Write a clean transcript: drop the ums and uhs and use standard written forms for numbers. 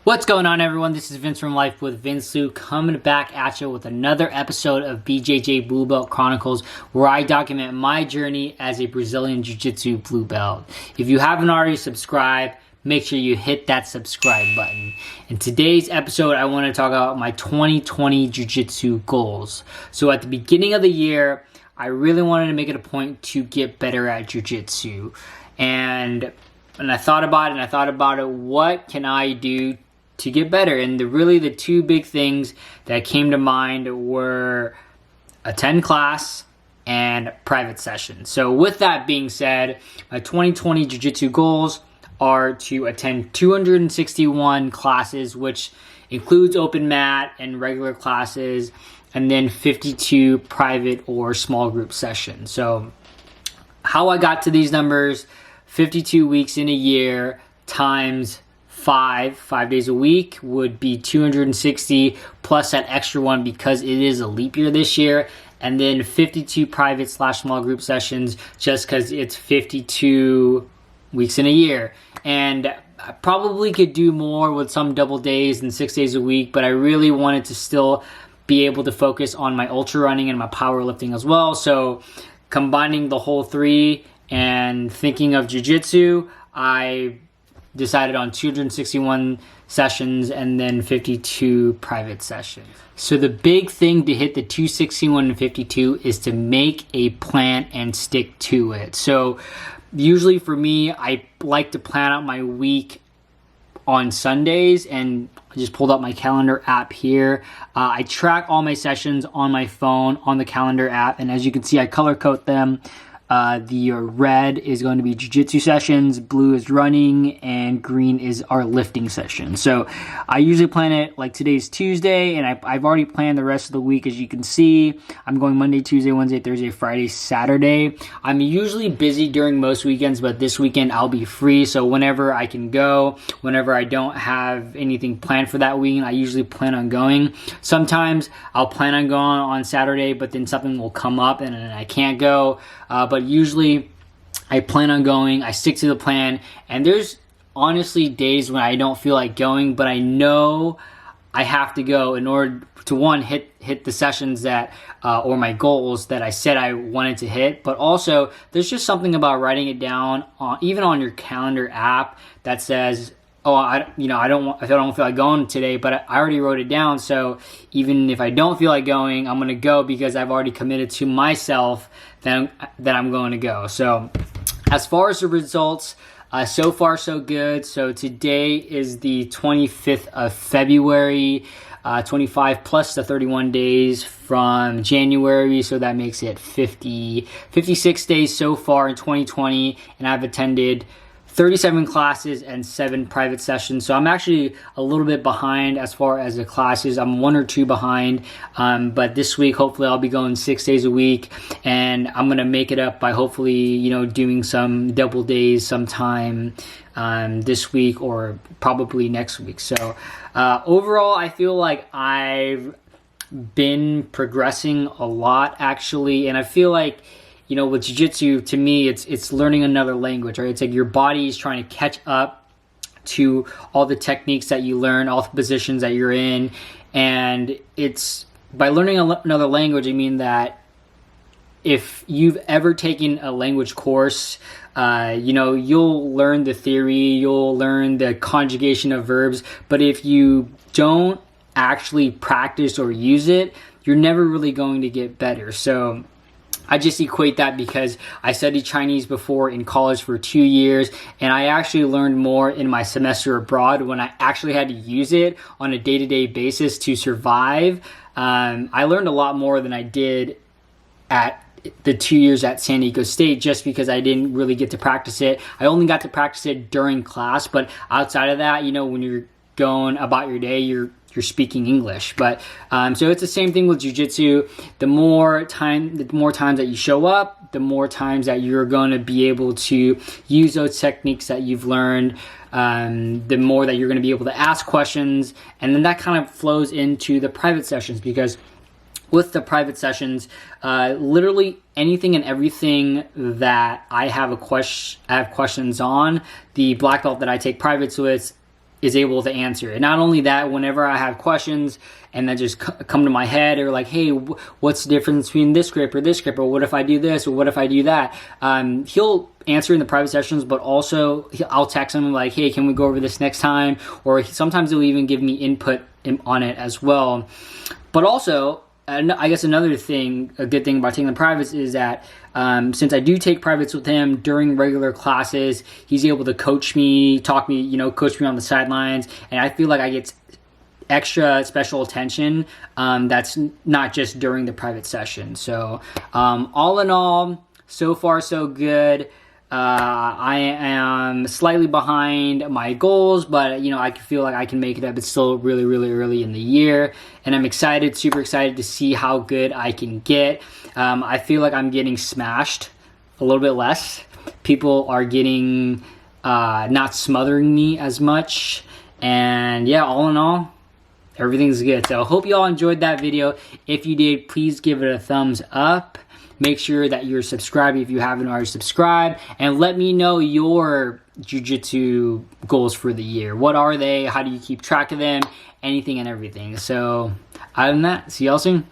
What's going on, everyone? This is Vince from Life with Vince Luke coming back at you with another episode of BJJ Blue Belt Chronicles, where I document my journey as a Brazilian Jiu-Jitsu Blue Belt. If you haven't already subscribed, make sure you hit that subscribe button. In today's episode, I want to talk about my 2020 Jiu-Jitsu goals. So at the beginning of the year, I really wanted to make it a point to get better at Jiu-Jitsu. And I thought about it, what can I do to get better? And the two big things that came to mind were attend class and private sessions. So with that being said, my 2020 Jiu-Jitsu goals are to attend 261 classes, which includes open mat and regular classes, and then 52 private or small group sessions. So how I got to these numbers: 52 weeks in a year times 5 days a week would be 260, plus that extra one because it is a leap year this year, and then 52 private / small group sessions just because it's 52 weeks in a year. And I probably could do more with some double days and 6 days a week, but I really wanted to still be able to focus on my ultra running and my powerlifting as well. So combining the whole three and thinking of jiu-jitsu, I decided on 261 sessions and then 52 private sessions. So the big thing to hit the 261 and 52 is to make a plan and stick to it. So usually for me, I like to plan out my week on Sundays, and I just pulled up my calendar app here. I track all my sessions on my phone on the calendar app, and as you can see, I color code them. The red is going to be jiu-jitsu sessions, blue is running, and green is our lifting session. So I usually plan it like today's Tuesday, and I've already planned the rest of the week. As you can see, I'm going Monday, Tuesday, Wednesday, Thursday, Friday, Saturday. I'm usually busy during most weekends, but this weekend I'll be free. So whenever I can go, whenever I don't have anything planned for that week, I usually plan on going. Sometimes I'll plan on going on Saturday, but then something will come up and I can't go. But usually I plan on going, I stick to the plan, and there's honestly days when I don't feel like going, but I know I have to go in order to, one, hit the sessions that, or my goals that I said I wanted to hit, but also there's just something about writing it down, even on your calendar app, that says, oh, I don't feel like going today, but I already wrote it down. So even if I don't feel like going, I'm going to go because I've already committed to myself that I'm going to go. So as far as the results, so far so good. So today is the 25th of February, 25 plus the 31 days from January. So that makes it 56 days so far in 2020. And I've attended 37 classes and 7 private sessions. So I'm actually a little bit behind as far as the classes. I'm 1 or 2 behind. But this week, hopefully I'll be going 6 days a week, and I'm going to make it up by hopefully, doing some double days sometime this week or probably next week. So overall, I feel like I've been progressing a lot actually. And I feel like, with jiu-jitsu, to me, it's learning another language, right? It's like your body is trying to catch up to all the techniques that you learn, all the positions that you're in. And it's by learning another language, I mean that if you've ever taken a language course, you'll learn the theory, you'll learn the conjugation of verbs, but if you don't actually practice or use it, you're never really going to get better. So I just equate that because I studied Chinese before in college for 2 years, and I actually learned more in my semester abroad when I actually had to use it on a day-to-day basis to survive. I learned a lot more than I did at the 2 years at San Diego State just because I didn't really get to practice it. I only got to practice it during class, but outside of that, when you're going about your day, you're speaking English. But so it's the same thing with jiu-jitsu. The more times that you show up, the more times that you're going to be able to use those techniques that you've learned, the more that you're going to be able to ask questions. And then that kind of flows into the private sessions, because with the private sessions, literally anything and everything that I have questions on, the black belt that I take privates with is able to answer it. Not only that, whenever I have questions and that just come to my head, or like, hey, what's the difference between this grip, or what if I do this, or what if I do that? He'll answer in the private sessions, but also I'll text him like, hey, can we go over this next time? Or sometimes he'll even give me input on it as well. But also, I guess another thing, a good thing about taking the privates is that since I do take privates with him during regular classes, he's able to coach me, coach me on the sidelines, and I feel like I get extra special attention that's not just during the private session. So all in all, so far so good. I am slightly behind my goals, but I feel like I can make it up. It's still really, really early in the year, and I'm excited, super excited to see how good I can get. I feel like I'm getting smashed a little bit less. People are getting not smothering me as much, and yeah, all in all, everything's good. So I hope you all enjoyed that video. If you did, please give it a thumbs up. Make sure that you're subscribed if you haven't already subscribed, and let me know your jiu-jitsu goals for the year. What are they? How do you keep track of them? Anything and everything. So other than that, see y'all soon.